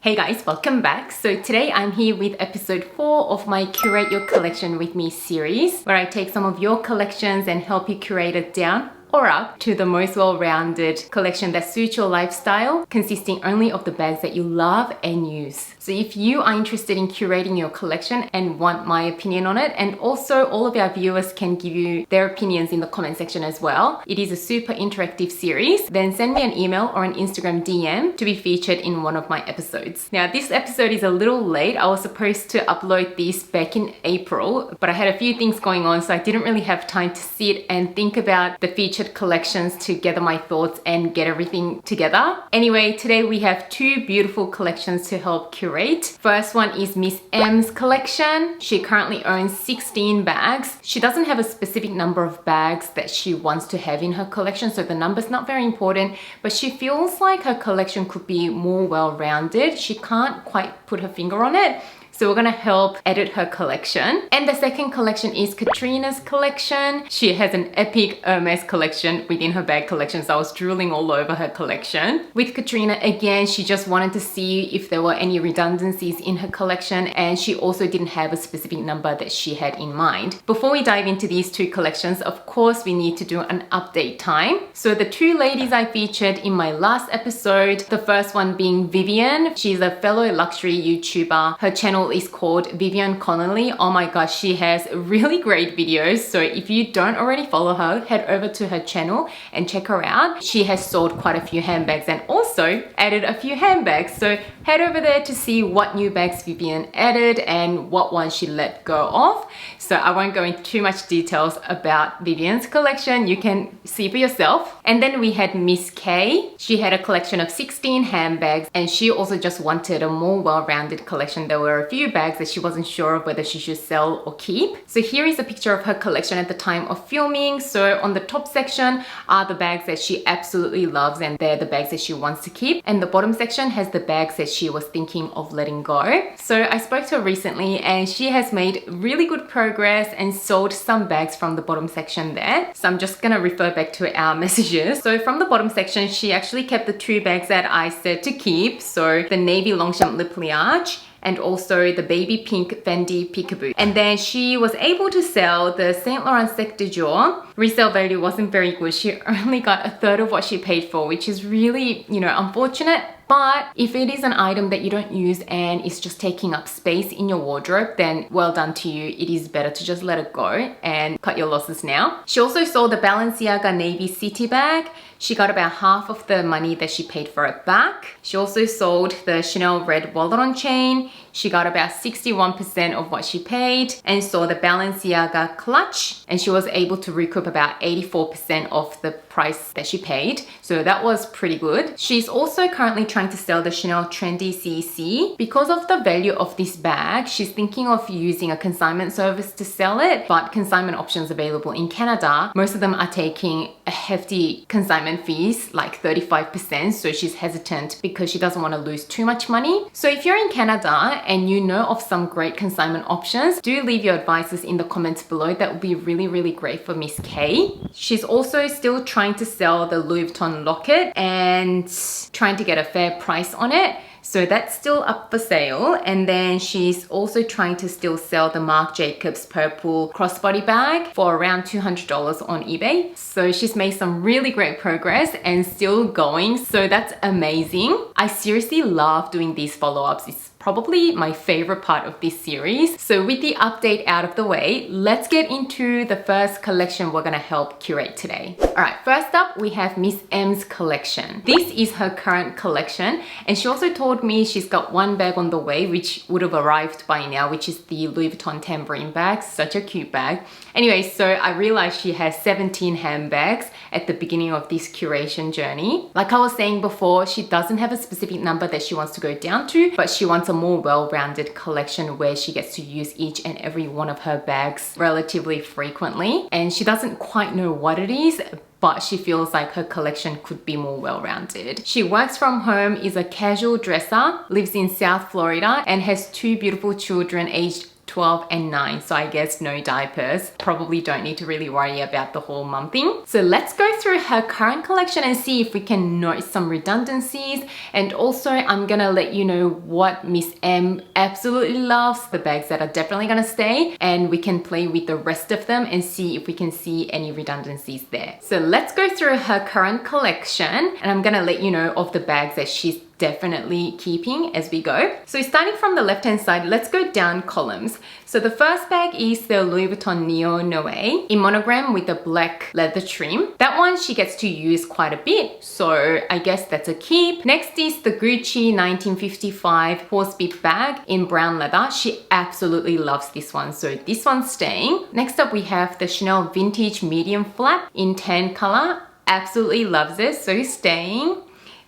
Hey guys, welcome back. So today I'm here with episode 4 of my Curate Your Collection with Me series, where I take some of your collections and help you curate it down or up to the most well-rounded collection that suits your lifestyle, consisting only of the bags that you love and use. So if you are interested in curating your collection and want my opinion on it, and also all of our viewers can give you their opinions in the comment section as well, it is a super interactive series, then send me an email or an Instagram DM to be featured in one of my episodes. Now this episode is a little late. I was supposed to upload this back in April, but I had a few things going on, so I didn't really have time to sit and think about the featured collections to gather my thoughts and get everything together. Anyway, today we have 2 beautiful collections to help curate. First one is Miss M's collection. She currently owns 16 bags. She doesn't have a specific number of bags that she wants to have in her collection, so the number's not very important, but she feels like her collection could be more well-rounded. She can't quite put her finger on it. So we're gonna help edit her collection. And the second collection is Katrina's collection. She has an epic Hermès collection within her bag collection, so I was drooling all over her collection. With Katrina, again, she just wanted to see if there were any redundancies in her collection, and she also didn't have a specific number that she had in mind. Before we dive into these 2 collections, of course, we need to do an update time. So the 2 ladies I featured in my last episode, the first one being Vivian. She's a fellow luxury YouTuber. Her channel is called Vivian Connolly. Oh my gosh, she has really great videos. So if you don't already follow her, head over to her channel and check her out. She has sold quite a few handbags and also added a few handbags. So head over there to see what new bags Vivian added and what ones she let go of. So I won't go into too much details about Vivian's collection. You can see for yourself. And then we had Miss K. She had a collection of 16 handbags, and she also just wanted a more well-rounded collection. There were a few bags that she wasn't sure of whether she should sell or keep. So here is a picture of her collection at the time of filming. So on the top section are the bags that she absolutely loves, and they're the bags that she wants to keep. And the bottom section has the bags that she was thinking of letting go. So I spoke to her recently, and she has made really good progress and sold some bags from the bottom section there. So I'm just gonna refer back to our messages. So from the bottom section, she actually kept the 2 bags that I said to keep. So the navy Longchamp Le Pliage and also the baby pink Fendi Peekaboo. And then she was able to sell the Saint Laurent Sec de Jour. Resale value wasn't very good. She only got a third of what she paid for, which is really, unfortunate. But if it is an item that you don't use and it's just taking up space in your wardrobe, then well done to you. It is better to just let it go and cut your losses now. She also sold the Balenciaga Navy City bag. She got about half of the money that she paid for it back. She also sold the Chanel red wallet on chain. She got about 61% of what she paid, and saw the Balenciaga clutch, and she was able to recoup about 84% of the price that she paid. So that was pretty good. She's also currently trying to sell the Chanel Trendy CC. Because of the value of this bag, she's thinking of using a consignment service to sell it, but consignment options available in Canada, most of them are taking a hefty consignment fees, like 35%. So she's hesitant because she doesn't want to lose too much money. So if you're in Canada and you know of some great consignment options, do leave your advices in the comments below. That would be really, really great for Miss K. She's also still trying to sell the Louis Vuitton locket and trying to get a fair price on it. So that's still up for sale. And then she's also trying to still sell the Marc Jacobs purple crossbody bag for around $200 on eBay. So she's made some really great progress and still going. So that's amazing. I seriously love doing these follow-ups. It's probably my favorite part of this series. So with the update out of the way, let's get into the first collection we're gonna help curate today. All right, first up, we have Miss M's collection. This is her current collection, and she also told me she's got 1 bag on the way, which would have arrived by now, which is the Louis Vuitton tambourine bag. Such a cute bag. Anyway, so I realized she has 17 handbags at the beginning of this curation journey. Like I was saying before, she doesn't have a specific number that she wants to go down to, but she wants a more well-rounded collection where she gets to use each and every one of her bags relatively frequently. And she doesn't quite know what it is, but she feels like her collection could be more well-rounded. She works from home, is a casual dresser, lives in South Florida, and has 2 beautiful children aged 12 and 9. So I guess no diapers. Probably don't need to really worry about the whole mum thing. So let's go through her current collection and see if we can note some redundancies. And also I'm gonna let you know what Miss M absolutely loves, the bags that are definitely gonna stay, and we can play with the rest of them and see if we can see any redundancies there. So let's go through her current collection, and I'm gonna let you know of the bags that she's definitely keeping as we go. So starting from the left hand side, let's go down columns. So the first bag is the Louis Vuitton Neo Noe in monogram with the black leather trim. That one she gets to use quite a bit, so I guess that's a keep. Next is the Gucci 1955 horse-bit bag in brown leather. She absolutely loves this one, so this one's staying. Next up we have the Chanel vintage medium flap in tan color. Absolutely loves it, so staying.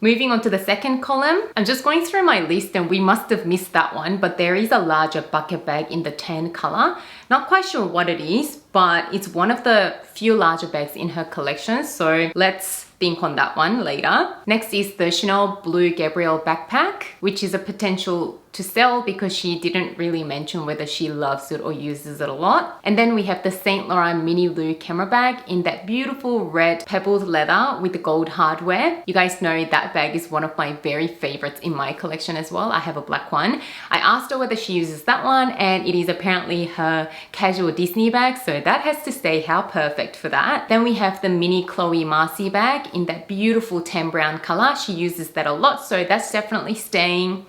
Moving on to the second column, I'm just going through my list and we must have missed that one, but there is a larger bucket bag in the tan color. Not quite sure what it is, but it's one of the few larger bags in her collection, so let's think on that one later. Next is the Chanel Blue Gabrielle backpack, which is a potential to sell because she didn't really mention whether she loves it or uses it a lot. And then we have the Saint Laurent Mini Lou camera bag in that beautiful red pebbled leather with the gold hardware. You guys know that bag is one of my very favorites in my collection as well. I have a black one. I asked her whether she uses that one, and it is apparently her casual Disney bag, so that has to stay. How perfect for that. Then we have the mini Chloe Marcy bag in that beautiful tan brown color. She uses that a lot, so that's definitely staying.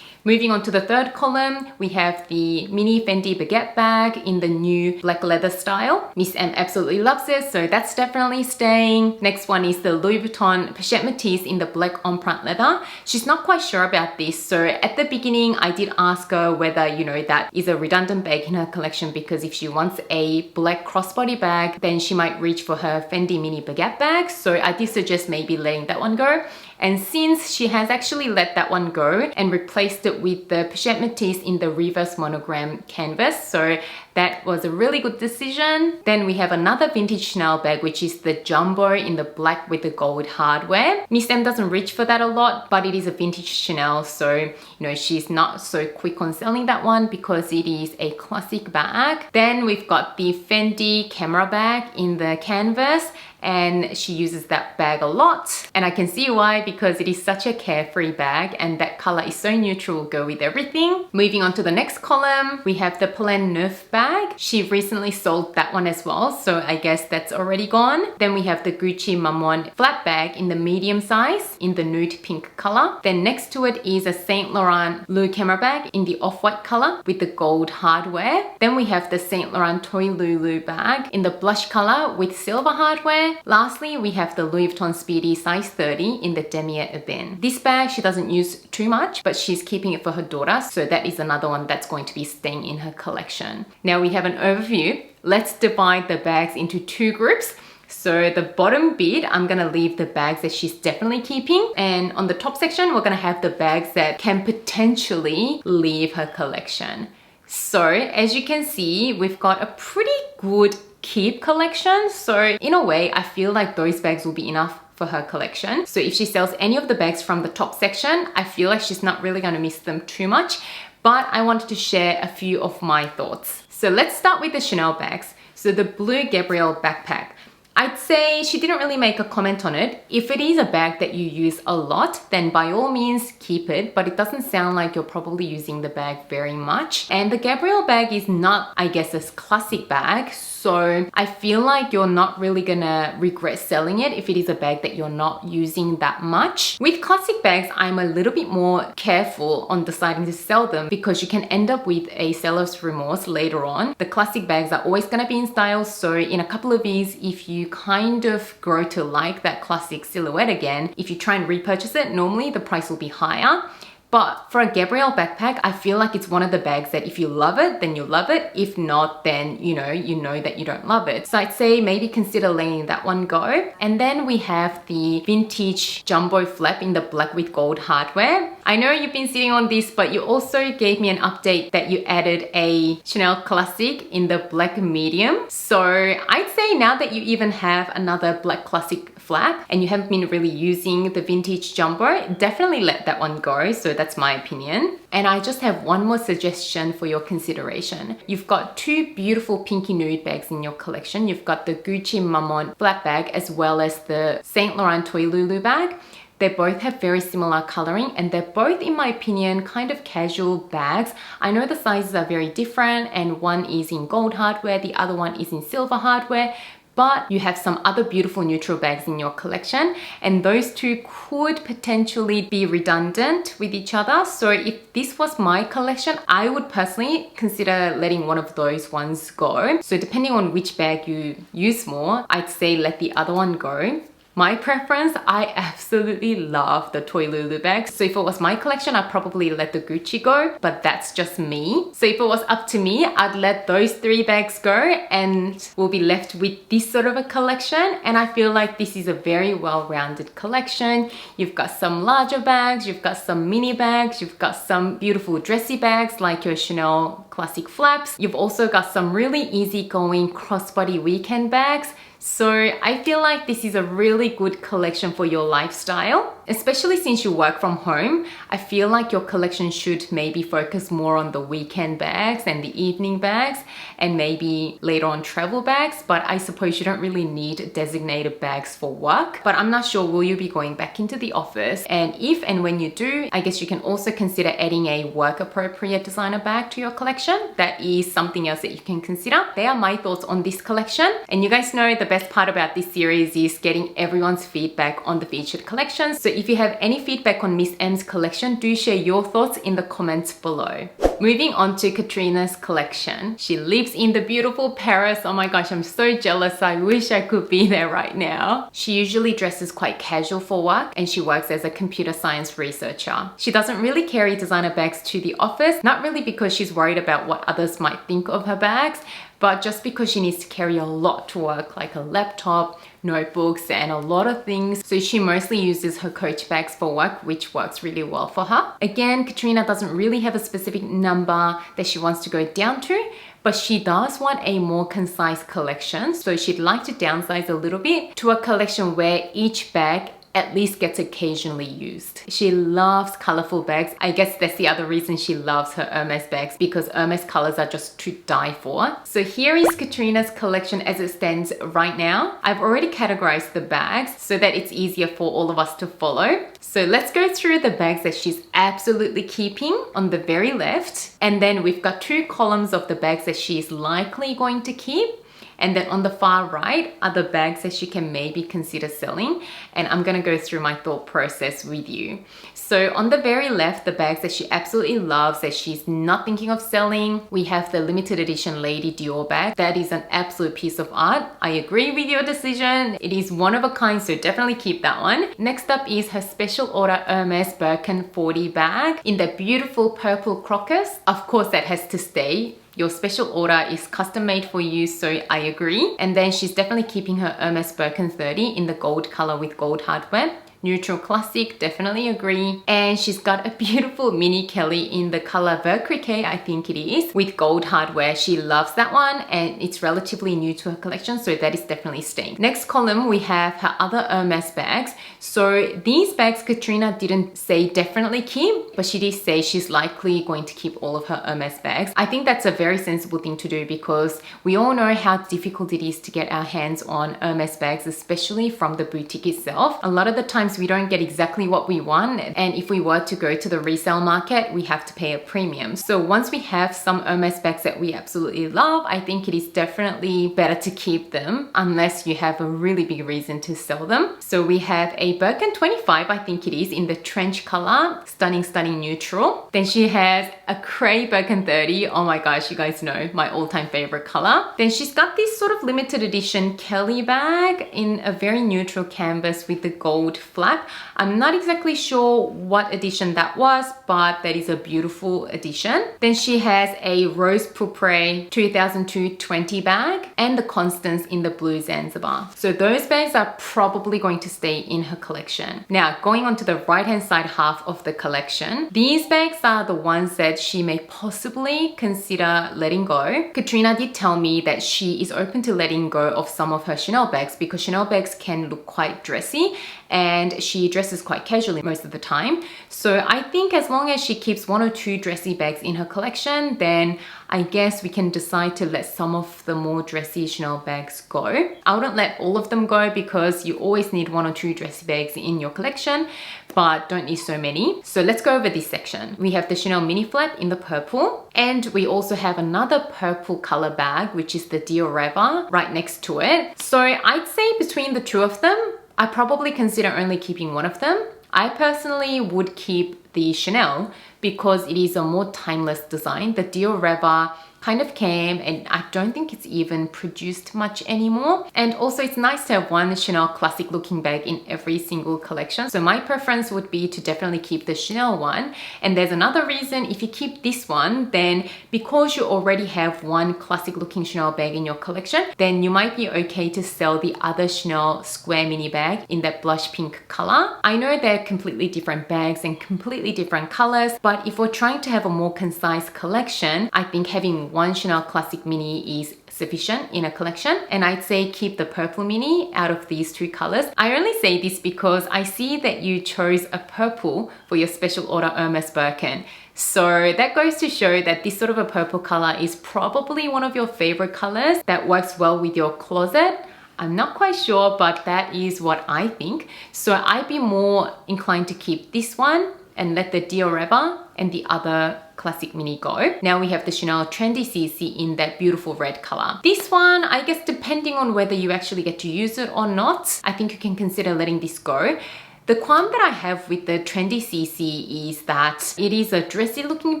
Moving on to the third column, we have the mini Fendi baguette bag in the new black leather style. Miss M absolutely loves it, so that's definitely staying. Next one is the Louis Vuitton Pochette Métis in the black empreinte leather. She's not quite sure about this, so at the beginning I did ask her whether, you know, that is a redundant bag in her collection, because if she wants a black crossbody bag, then she might reach for her Fendi mini baguette bag. So I did suggest maybe letting that one go. And since she has actually let that one go and replaced it with the Pochette Métis in the reverse monogram canvas, so that was a really good decision. Then we have another vintage Chanel bag, which is the Jumbo in the black with the gold hardware. Miss M doesn't reach for that a lot, but it is a vintage Chanel, so you know, she's not so quick on selling that one because it is a classic bag. Then we've got the Fendi camera bag in the canvas, and she uses that bag a lot, and I can see why, because it is such a carefree bag and that color is so neutral, go with everything. Moving on to the next column, we have the Plein Neuf bag. She recently sold that one as well, so I guess that's already gone. Then we have the Gucci Maman flat bag in the medium size in the nude pink color. Then next to it is a Saint Laurent Lou camera bag in the off-white color with the gold hardware. Then we have the Saint Laurent Toy Lulu bag in the blush color with silver hardware. Lastly, we have the Louis Vuitton Speedy size 30 in the damier ebene. This bag she doesn't use too much, but she's keeping it for her daughter, so that is another one that's going to be staying in her collection. Now we have an overview. Let's divide the bags into two groups. So the bottom bit, I'm gonna leave the bags that she's definitely keeping, and on the top section, we're gonna have the bags that can potentially leave her collection. So as you can see, we've got a pretty good keep collection. So in a way, I feel like those bags will be enough for her collection. So if she sells any of the bags from the top section, I feel like she's not really gonna miss them too much, but I wanted to share a few of my thoughts. So let's start with the Chanel bags. So the Blue Gabrielle backpack. I'd say she didn't really make a comment on it. If it is a bag that you use a lot, then by all means keep it, but it doesn't sound like you're probably using the bag very much. And the Gabrielle bag is not, I guess, a classic bag, so I feel like you're not really gonna regret selling it if it is a bag that you're not using that much. With classic bags, I'm a little bit more careful on deciding to sell them because you can end up with a seller's remorse later on. The classic bags are always gonna be in style, so in a couple of years, if you kind of grow to like that classic silhouette again, if you try and repurchase it, normally the price will be higher. But for a Gabrielle backpack, I feel like it's one of the bags that if you love it, then you love it. If not, then you know that you don't love it. So I'd say maybe consider letting that one go. And then we have the vintage jumbo flap in the black with gold hardware. I know you've been sitting on this, but you also gave me an update that you added a Chanel Classic in the black medium. So I'd say now that you even have another black classic flap and you haven't been really using the vintage jumbo, definitely let that one go. So that's my opinion. And I just have one more suggestion for your consideration. You've got two beautiful pinky nude bags in your collection. You've got the Gucci Maman flap bag as well as the Saint Laurent Toy Lulu bag. They both have very similar coloring and they're both, in my opinion, kind of casual bags. I know the sizes are very different and one is in gold hardware, the other one is in silver hardware, but you have some other beautiful neutral bags in your collection and those two could potentially be redundant with each other. So if this was my collection, I would personally consider letting one of those ones go. So depending on which bag you use more, I'd say let the other one go. My preference, I absolutely love the Toy Lulu bags. So if it was my collection, I'd probably let the Gucci go, but that's just me. So if it was up to me, I'd let those three bags go and we'll be left with this sort of a collection. And I feel like this is a very well-rounded collection. You've got some larger bags, you've got some mini bags, you've got some beautiful dressy bags like your Chanel Classic flaps. You've also got some really easygoing crossbody weekend bags. So I feel like this is a really good collection for your lifestyle, especially since you work from home. I feel like your collection should maybe focus more on the weekend bags and the evening bags and maybe later on travel bags, but I suppose you don't really need designated bags for work. But I'm not sure, will you be going back into the office? And if and when you do, I guess you can also consider adding a work appropriate designer bag to your collection. That is something else that you can consider. They are my thoughts on this collection. And you guys know the best part about this series is getting everyone's feedback on the featured collections. So if you have any feedback on Miss M's collection, do share your thoughts in the comments below. Moving on to Katrina's collection. She lives in the beautiful Paris. Oh my gosh, I'm so jealous. I wish I could be there right now. She usually dresses quite casual for work and she works as a computer science researcher. She doesn't really carry designer bags to the office, not really because she's worried about what others might think of her bags, but just because she needs to carry a lot to work, like a laptop, notebooks, and a lot of things. So she mostly uses her Coach bags for work, which works really well for her. Again, Katrina doesn't really have a specific number that she wants to go down to, but she does want a more concise collection. So she'd like to downsize a little bit to a collection where each bag at least gets occasionally used. She loves colorful bags. I guess that's the other reason she loves her Hermès bags, because Hermès colors are just to die for. So here is Katrina's collection as it stands right now. I've already categorized the bags so that it's easier for all of us to follow. So let's go through the bags that she's absolutely keeping on the very left. And then we've got two columns of the bags that she's likely going to keep. And then on the far right are the bags that she can maybe consider selling. And I'm gonna go through my thought process with you. So on the very left, the bags that she absolutely loves, that she's not thinking of selling, we have the limited edition Lady Dior bag. That is an absolute piece of art. I agree with your decision. It is one of a kind, so definitely keep that one. Next up is her special order Hermès Birkin 40 bag in the beautiful purple crocus. Of course, that has to stay. Your special order is custom made for you, so I agree. And then she's definitely keeping her Hermès Birkin 30 in the gold color with gold hardware. Neutral classic, definitely agree. And she's got a beautiful mini Kelly in the color Vert Criquet, I think it is, with gold hardware. She loves that one and it's relatively new to her collection, so that is definitely staying. Next column, we have her other Hermès bags. So these bags Katrina didn't say definitely keep, but she did say she's likely going to keep all of her Hermès bags. I think that's a very sensible thing to do because we all know how difficult it is to get our hands on Hermès bags, especially from the boutique itself. A lot of the times we don't get exactly what we want, and if we were to go to the resale market, we have to pay a premium. So once we have some Hermès bags that we absolutely love, I think it is definitely better to keep them unless you have a really big reason to sell them. So we have a Birkin 25, I think it is, in the trench color, stunning neutral. Then she has a Cray Birkin 30. Oh my gosh, you guys know my all-time favorite color. Then she's got this sort of limited edition Kelly bag in a very neutral canvas with the gold flag flap. I'm not exactly sure what edition that was, but that is a beautiful edition. Then she has a Rose Pourpre 2002 20 bag and the Constance in the blue Zanzibar. So those bags are probably going to stay in her collection. Now, going on to the right-hand side half of the collection, these bags are the ones that she may possibly consider letting go. Katrina did tell me that she is open to letting go of some of her Chanel bags because Chanel bags can look quite dressy and she dresses quite casually most of the time. So I think as long as she keeps 1 or 2 dressy bags in her collection, then I guess we can decide to let some of the more dressy Chanel bags go. I wouldn't let all of them go because you always need 1 or 2 dressy bags in your collection, but don't need so many. So let's go over this section. We have the Chanel mini flap in the purple, and we also have another purple color bag, which is the Diorama right next to it. So I'd say between the two of them, I probably consider only keeping one of them. I personally would keep the Chanel because it is a more timeless design. The Diorama kind of came and I don't think it's even produced much anymore. And also it's nice to have one Chanel classic looking bag in every single collection. So my preference would be to definitely keep the Chanel one. And there's another reason, if you keep this one, then because you already have one classic looking Chanel bag in your collection, then you might be okay to sell the other Chanel square mini bag in that blush pink color. I know they're completely different bags and completely different colors, but if we're trying to have a more concise collection, I think having one Chanel classic mini is sufficient in a collection, and I'd say keep the purple mini out of these 2 colors. I only say this because I see that you chose a purple for your special order Hermès Birkin. So that goes to show that this sort of a purple color is probably one of your favorite colors that works well with your closet. I'm not quite sure, but that is what I think. So I'd be more inclined to keep this one and let the Diorama and the other classic mini go. Now we have the Chanel Trendy CC in that beautiful red color. This one, I guess depending on whether you actually get to use it or not, I think you can consider letting this go. The qualm that I have with the Trendy CC is that it is a dressy looking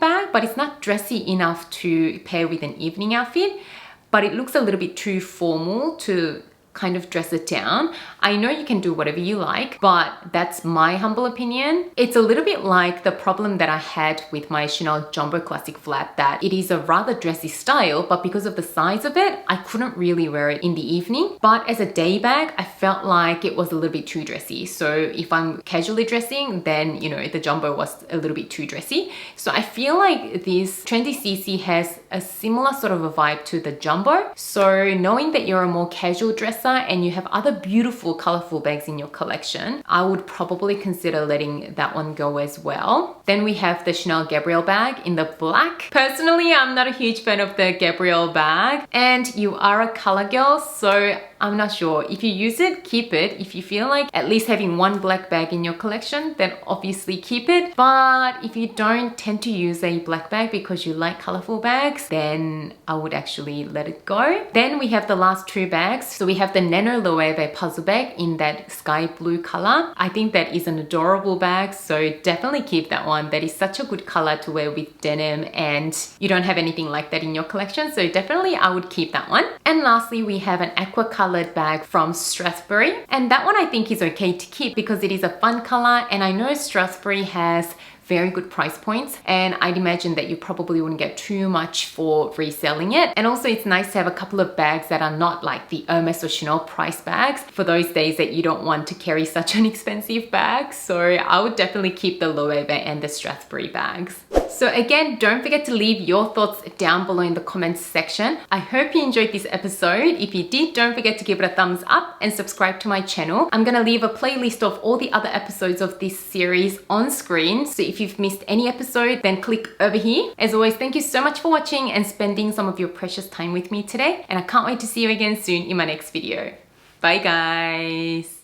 bag, but it's not dressy enough to pair with an evening outfit, but it looks a little bit too formal to kind of dress it down. I know you can do whatever you like, but that's my humble opinion. It's a little bit like the problem that I had with my Chanel Jumbo Classic flap, that it is a rather dressy style, but because of the size of it, I couldn't really wear it in the evening. But as a day bag, I felt like it was a little bit too dressy. So if I'm casually dressing, then, you know, the Jumbo was a little bit too dressy. So I feel like this Trendy CC has a similar sort of a vibe to the Jumbo. So knowing that you're a more casual dresser and you have other beautiful colorful bags in your collection, I would probably consider letting that one go as well. Then we have the Chanel Gabrielle bag in the black. Personally, I'm not a huge fan of the Gabrielle bag, and you are a color girl, so I'm not sure. If you use it, keep it. If you feel like at least having one black bag in your collection, then obviously keep it. But if you don't tend to use a black bag because you like colorful bags, then I would actually let it go. Then we have the last 2 bags. So we have the Nano Loewe puzzle bag in that sky blue color. I think that is an adorable bag, so definitely keep that one. That is such a good color to wear with denim, and you don't have anything like that in your collection, so definitely I would keep that one. And lastly, we have an aqua colored bag from Strathbury, and that one I think is okay to keep because it is a fun color, and I know Strathbury has very good price points, and I'd imagine that you probably wouldn't get too much for reselling it. And also it's nice to have a couple of bags that are not like the Hermès or Chanel price bags for those days that you don't want to carry such an expensive bag. So I would definitely keep the Loewe and the Strathbury bags. So again, don't forget to leave your thoughts down below in the comments section. I hope you enjoyed this episode. If you did, don't forget to give it a thumbs up and subscribe to my channel. I'm gonna leave a playlist of all the other episodes of this series on screen. So if you've missed any episode, then click over here. As always, thank you so much for watching and spending some of your precious time with me today. And I can't wait to see you again soon in my next video. Bye guys.